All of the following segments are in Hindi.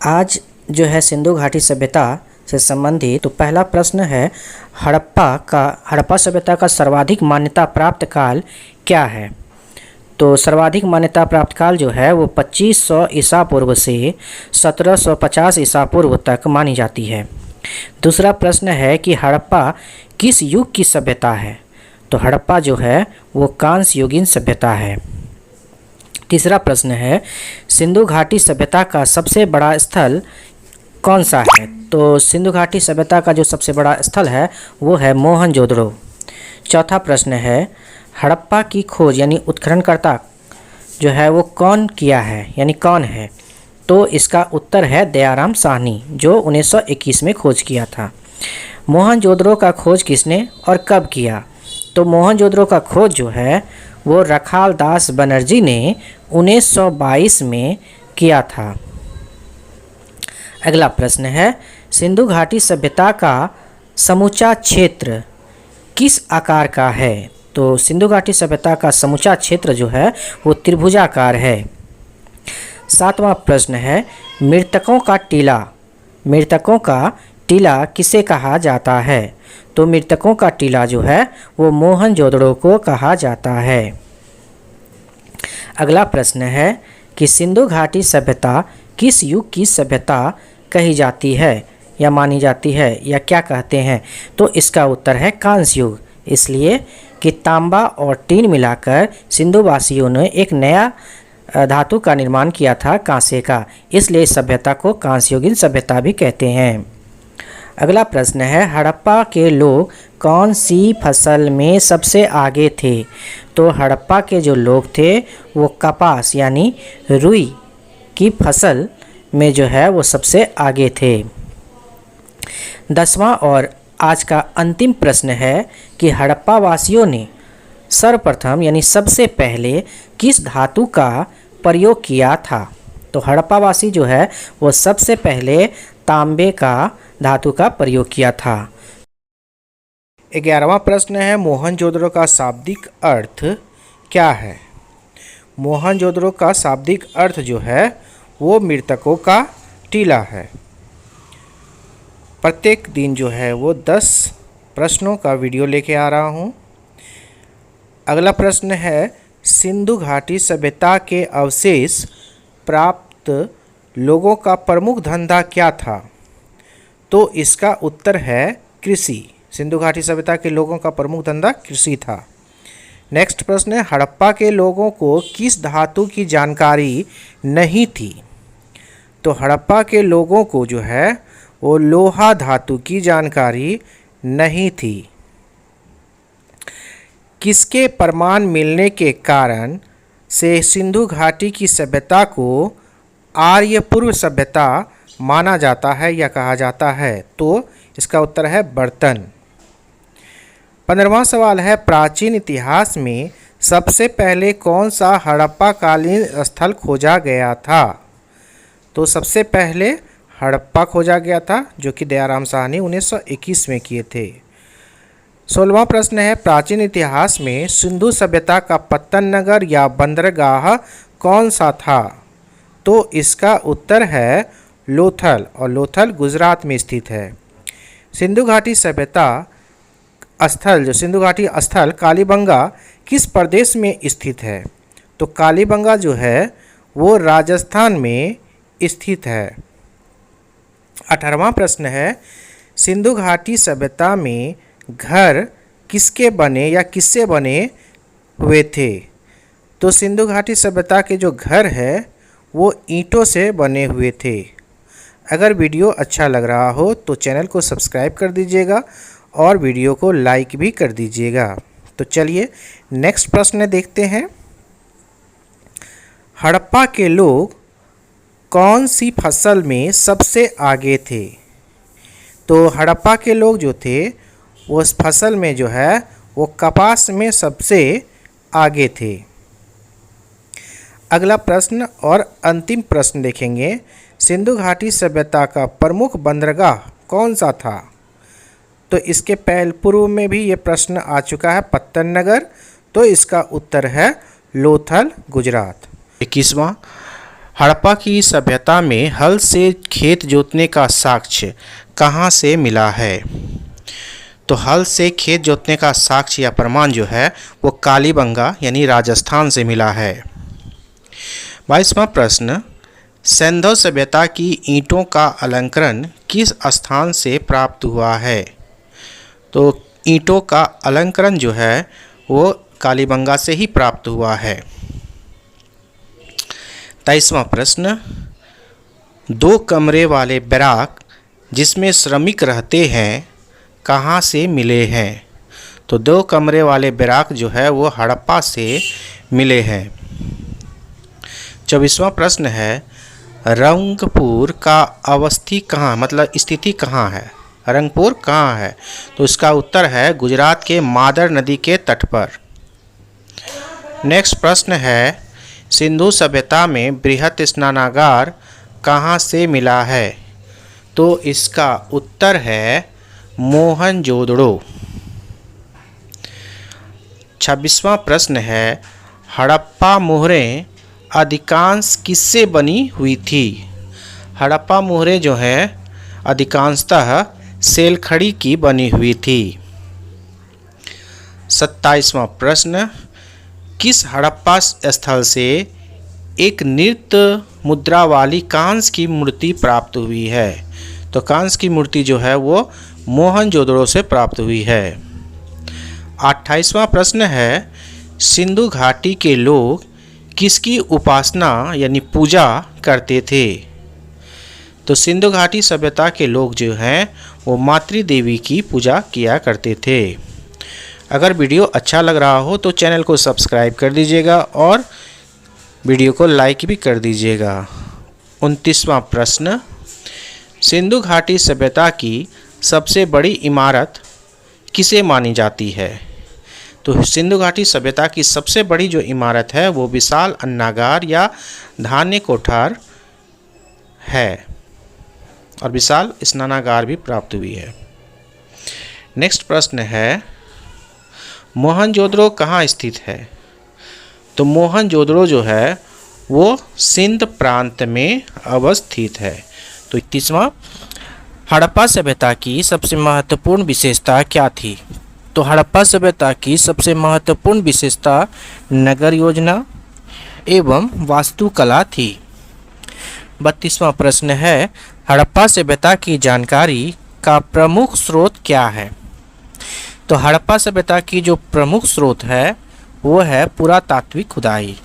आज जो है सिंधु घाटी सभ्यता से संबंधित तो पहला प्रश्न है, हड़प्पा सभ्यता का सर्वाधिक मान्यता प्राप्त काल क्या है। तो सर्वाधिक मान्यता प्राप्त काल जो है वो 2500 ईसा पूर्व से 1750 ईसा पूर्व तक मानी जाती है। दूसरा प्रश्न है कि हड़प्पा किस युग की सभ्यता है। तो हड़प्पा जो है वो कांस्य युगीन सभ्यता है। तीसरा प्रश्न है, सिंधु घाटी सभ्यता का सबसे बड़ा स्थल कौन सा है। तो सिंधु घाटी सभ्यता का जो सबसे बड़ा स्थल है वो है मोहनजोदड़ो। चौथा प्रश्न है, हड़प्पा की खोज यानी उत्खननकर्ता जो है वो कौन किया है यानी कौन है। तो इसका उत्तर है दयाराम साहनी, जो 1921 में खोज किया था। मोहनजोदड़ो का खोज किसने और कब किया। तो मोहनजोदड़ो का खोज जो है वो रखाल दास बनर्जी ने 1922 में किया था। अगला प्रश्न है, सिंधु घाटी सभ्यता का समूचा क्षेत्र किस आकार का है। तो सिंधु घाटी सभ्यता का समूचा क्षेत्र जो है वो त्रिभुजाकार है। सातवां प्रश्न है, मृतकों का टीला किसे कहा जाता है। तो मृतकों का टीला जो है वो मोहनजोदड़ो को कहा जाता है। अगला प्रश्न है कि सिंधु घाटी सभ्यता किस युग की सभ्यता कही जाती है या मानी जाती है या क्या कहते हैं। तो इसका उत्तर है कांस्य युग, इसलिए कि तांबा और टीन मिलाकर सिंधुवासियों ने एक नया धातु का निर्माण किया था कांसे का, इसलिए इस सभ्यता को कांस्य युगीन सभ्यता भी कहते हैं। अगला प्रश्न है, हड़प्पा के लोग कौन सी फसल में सबसे आगे थे। तो हड़प्पा के जो लोग थे वो कपास यानी रुई की फसल में जो है वो सबसे आगे थे। 10वां और आज का अंतिम प्रश्न है कि हड़प्पा वासियों ने सर्वप्रथम यानी सबसे पहले किस धातु का प्रयोग किया था। तो हड़प्पा वासी जो है वो सबसे पहले तांबे का धातु का प्रयोग किया था। 11वां प्रश्न है, मोहनजोदड़ो का शाब्दिक अर्थ क्या है। मोहनजोदड़ो का शाब्दिक अर्थ जो है वो मृतकों का टीला है। प्रत्येक दिन जो है वो 10 प्रश्नों का वीडियो लेके आ रहा हूँ। अगला प्रश्न है, सिंधु घाटी सभ्यता के अवशेष प्राप्त लोगों का प्रमुख धंधा क्या था। तो इसका उत्तर है कृषि। सिंधु घाटी सभ्यता के लोगों का प्रमुख धंधा कृषि था। नेक्स्ट प्रश्न है, हड़प्पा के लोगों को किस धातु की जानकारी नहीं थी। तो हड़प्पा के लोगों को जो है वो लोहा धातु की जानकारी नहीं थी। किसके प्रमाण मिलने के कारण से सिंधु घाटी की सभ्यता को आर्य पूर्व सभ्यता माना जाता है या कहा जाता है। तो इसका उत्तर है बर्तन। 15वां सवाल है, प्राचीन इतिहास में सबसे पहले कौन सा हड़प्पा कालीन स्थल खोजा गया था। तो सबसे पहले हड़प्पा खोजा गया था जो कि दयाराम साहनी 1921 में किए थे। 16वां प्रश्न है, प्राचीन इतिहास में सिंधु सभ्यता का पत्तन नगर या बंदरगाह कौन सा था। तो इसका उत्तर है लोथल, और लोथल गुजरात में स्थित है। सिंधु घाटी सभ्यता स्थल जो सिंधु घाटी स्थल कालीबंगा किस प्रदेश में स्थित है। तो कालीबंगा जो है वो राजस्थान में स्थित है। 18वां प्रश्न है, सिंधु घाटी सभ्यता में घर किसके बने या किससे बने हुए थे। तो सिंधु घाटी सभ्यता के जो घर है वो ईंटों से बने हुए थे। अगर वीडियो अच्छा लग रहा हो तो चैनल को सब्सक्राइब कर दीजिएगा और वीडियो को लाइक भी कर दीजिएगा। तो चलिए नेक्स्ट प्रश्न देखते हैं, हड़प्पा के लोग कौन सी फसल में सबसे आगे थे। तो हड़प्पा के लोग जो थे वो उस फसल में जो है वो कपास में सबसे आगे थे। अगला प्रश्न और अंतिम प्रश्न देखेंगे, सिंधु घाटी सभ्यता का प्रमुख बंदरगाह कौन सा था। तो इसके पूर्व में भी ये प्रश्न आ चुका है, पत्तन नगर। तो इसका उत्तर है लोथल गुजरात। 21वां, हड़प्पा की सभ्यता में हल से खेत जोतने का साक्ष्य कहाँ से मिला है? तो हल से खेत जोतने का साक्ष्य या प्रमाण जो है वो कालीबंगा यानी राजस्थान से मिला है। 22वां प्रश्न, सिंधु सभ्यता की ईंटों का अलंकरण किस स्थान से प्राप्त हुआ है? तो ईंटों का अलंकरण जो है वो कालीबंगा से ही प्राप्त हुआ है। 23वां प्रश्न, 2 कमरे वाले बैराक जिसमें श्रमिक रहते हैं कहाँ से मिले हैं? तो 2 कमरे वाले बैराक जो है वो हड़प्पा से मिले हैं। 24वां प्रश्न है, रंगपुर का अवस्थित कहाँ मतलब स्थिति कहाँ है? रंगपुर कहाँ है? तो इसका उत्तर है गुजरात के मादर नदी के तट पर। नेक्स्ट प्रश्न है, सिंधु सभ्यता में बृहत स्नानागार कहाँ से मिला है? तो इसका उत्तर है मोहनजोदड़ो। 26वां प्रश्न है, हड़प्पा मोहरें अधिकांश किससे बनी हुई थी? हड़प्पा मोहरें जो हैं अधिकांशतः सेलखड़ी की बनी हुई थी। 27वां प्रश्न, किस हड़प्पा स्थल से एक नृत्य मुद्रा वाली कांस्य की मूर्ति प्राप्त हुई है? तो कांस्य की मूर्ति जो है वो मोहनजोदड़ो से प्राप्त हुई है। 28वां प्रश्न है, सिंधु घाटी के लोग किसकी उपासना यानी पूजा करते थे? तो सिंधु घाटी सभ्यता के लोग जो हैं वो मातृ देवी की पूजा किया करते थे। अगर वीडियो अच्छा लग रहा हो तो चैनल को सब्सक्राइब कर दीजिएगा और वीडियो को लाइक भी कर दीजिएगा। 29वां प्रश्न, सिंधु घाटी सभ्यता की सबसे बड़ी इमारत किसे मानी जाती है? तो सिंधु घाटी सभ्यता की सबसे बड़ी जो इमारत है वो विशाल अन्नागार या धान्य कोठार है और विशाल स्नानागार भी प्राप्त हुई है। नेक्स्ट प्रश्न है, मोहनजोदड़ो कहाँ स्थित है? तो मोहनजोदड़ो जो है वो सिंध प्रांत में अवस्थित है। तो 31वां, हड़प्पा सभ्यता की सबसे महत्वपूर्ण विशेषता क्या थी? तो हड़प्पा सभ्यता की सबसे महत्वपूर्ण विशेषता नगर योजना एवं वास्तुकला थी। 32वां प्रश्न है, हड़प्पा सभ्यता की जानकारी का प्रमुख स्रोत क्या है? तो हड़प्पा सभ्यता की जो प्रमुख स्रोत है वो है पुरातात्विक खुदाई।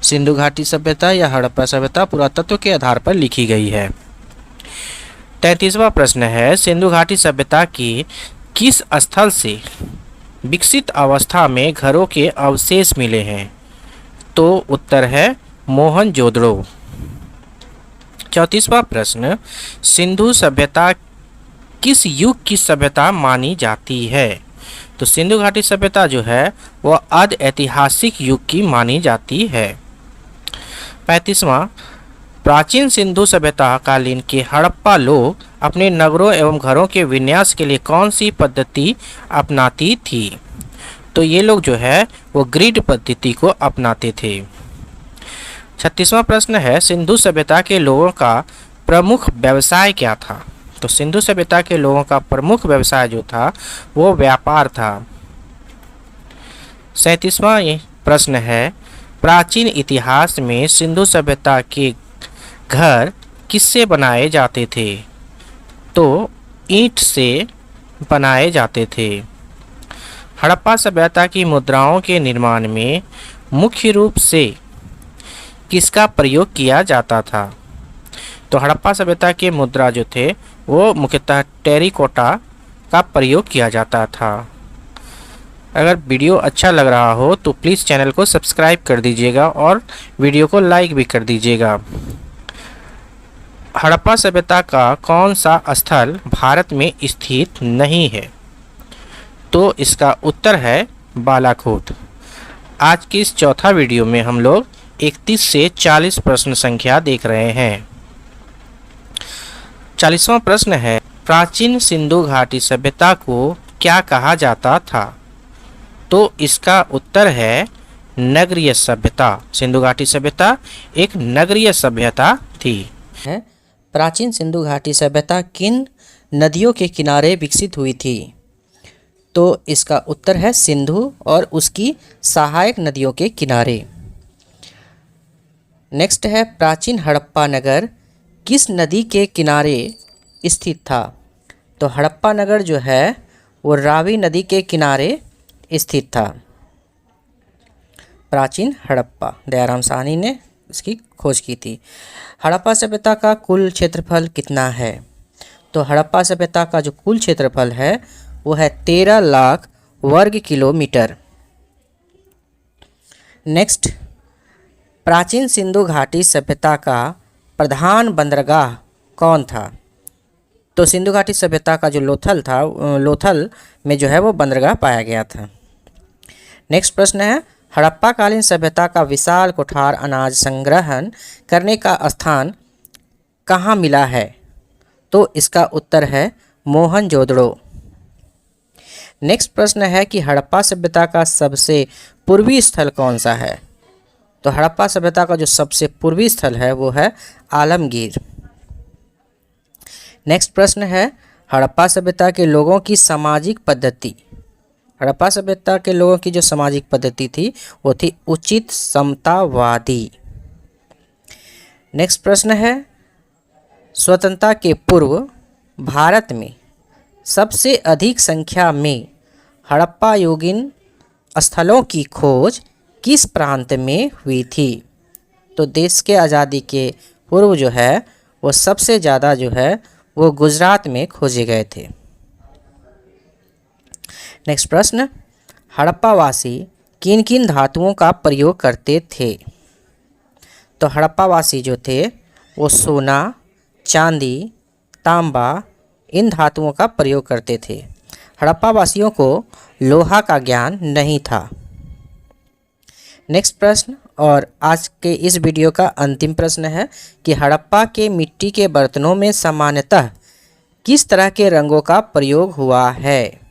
सिंधु घाटी सभ्यता या हड़प्पा सभ्यता पुरातत्व के आधार पर लिखी गई है। 33वां प्रश्न है, सिंधु घाटी सभ्यता की किस स्थल से विकसित अवस्था में घरों के अवशेष मिले हैं? तो उत्तर है मोहनजोदड़ो। 34वां प्रश्न, सिंधु सभ्यता किस युग की सभ्यता मानी जाती है? तो सिंधु घाटी सभ्यता जो है वह आदि ऐतिहासिक युग की मानी जाती है। 35वां, प्राचीन सिंधु सभ्यता कालीन के हड़प्पा लोग अपने नगरों एवं घरों के विन्यास के लिए कौन सी पद्धति अपनाती थी? तो ये लोग जो है वो ग्रिड पद्धति को अपनाते थे। 36वां प्रश्न है, सिंधु सभ्यता के लोगों का प्रमुख व्यवसाय क्या था? तो सिंधु सभ्यता के लोगों का प्रमुख व्यवसाय जो था वो व्यापार था। 37वां प्रश्न है, प्राचीन इतिहास में सिंधु सभ्यता के घर किससे बनाए जाते थे? तो ईंट से बनाए जाते थे। हड़प्पा सभ्यता की मुद्राओं के निर्माण में मुख्य रूप से किसका प्रयोग किया जाता था? तो हड़प्पा सभ्यता के मुद्रा जो थे वो मुख्यतः टेरिकोटा का प्रयोग किया जाता था। अगर वीडियो अच्छा लग रहा हो तो प्लीज़ चैनल को सब्सक्राइब कर दीजिएगा और वीडियो को लाइक भी कर दीजिएगा। हड़प्पा सभ्यता का कौन सा स्थल भारत में स्थित नहीं है? तो इसका उत्तर है बालाकोट। आज की इस चौथा वीडियो में हम लोग 31 से 40 प्रश्न संख्या देख रहे हैं। 40वां प्रश्न है, प्राचीन सिंधु घाटी सभ्यता को क्या कहा जाता था? तो इसका उत्तर है नगरीय सभ्यता। सिंधु घाटी सभ्यता एक नगरीय सभ्यता थी। है प्राचीन सिंधु घाटी सभ्यता किन नदियों के किनारे विकसित हुई थी? तो इसका उत्तर है सिंधु और उसकी सहायक नदियों के किनारे। नेक्स्ट है प्राचीन हड़प्पा नगर किस नदी के किनारे स्थित था? तो हड़प्पा नगर जो है वो रावी नदी के किनारे स्थित था। प्राचीन हड़प्पा, दयाराम साहनी ने इसकी खोज की थी। हड़प्पा सभ्यता का कुल क्षेत्रफल कितना है? तो हड़प्पा सभ्यता का जो कुल क्षेत्रफल है वो है 13 लाख वर्ग किलोमीटर। नेक्स्ट, प्राचीन सिंधु घाटी सभ्यता का प्रधान बंदरगाह कौन था? तो सिंधु घाटी सभ्यता का जो लोथल था, लोथल में जो है वो बंदरगाह पाया गया था। नेक्स्ट प्रश्न है हड़प्पा कालीन सभ्यता का विशाल कोठार अनाज संग्रहण करने का स्थान कहाँ मिला है? तो इसका उत्तर है मोहनजोदड़ो। नेक्स्ट प्रश्न है कि हड़प्पा सभ्यता का सबसे पूर्वी स्थल कौन सा है? तो हड़प्पा सभ्यता का जो सबसे पूर्वी स्थल है वो है आलमगीर। नेक्स्ट प्रश्न है हड़प्पा सभ्यता के लोगों की सामाजिक पद्धति। हड़प्पा सभ्यता के लोगों की जो सामाजिक पद्धति थी वो थी उचित समतावादी। नेक्स्ट प्रश्न है स्वतंत्रता के पूर्व भारत में सबसे अधिक संख्या में हड़प्पा युगीन स्थलों की खोज किस प्रांत में हुई थी? तो देश के आज़ादी के पूर्व जो है वो सबसे ज़्यादा जो है वो गुजरात में खोजे गए थे। नेक्स्ट प्रश्न हड़प्पावासी किन किन धातुओं का प्रयोग करते थे? तो हड़प्पावासी जो थे वो सोना, चांदी, तांबा इन धातुओं का प्रयोग करते थे। हड़प्पावासियों को लोहा का ज्ञान नहीं था। नेक्स्ट प्रश्न और आज के इस वीडियो का अंतिम प्रश्न है कि हड़प्पा के मिट्टी के बर्तनों में सामान्यतः किस तरह के रंगों का प्रयोग हुआ है?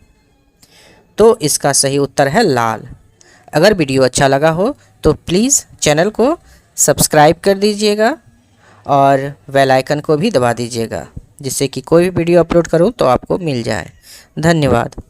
तो इसका सही उत्तर है लाल। अगर वीडियो अच्छा लगा हो तो प्लीज़ चैनल को सब्सक्राइब कर दीजिएगा और बेल आइकन को भी दबा दीजिएगा जिससे कि कोई भी वीडियो अपलोड करूँ तो आपको मिल जाए। धन्यवाद।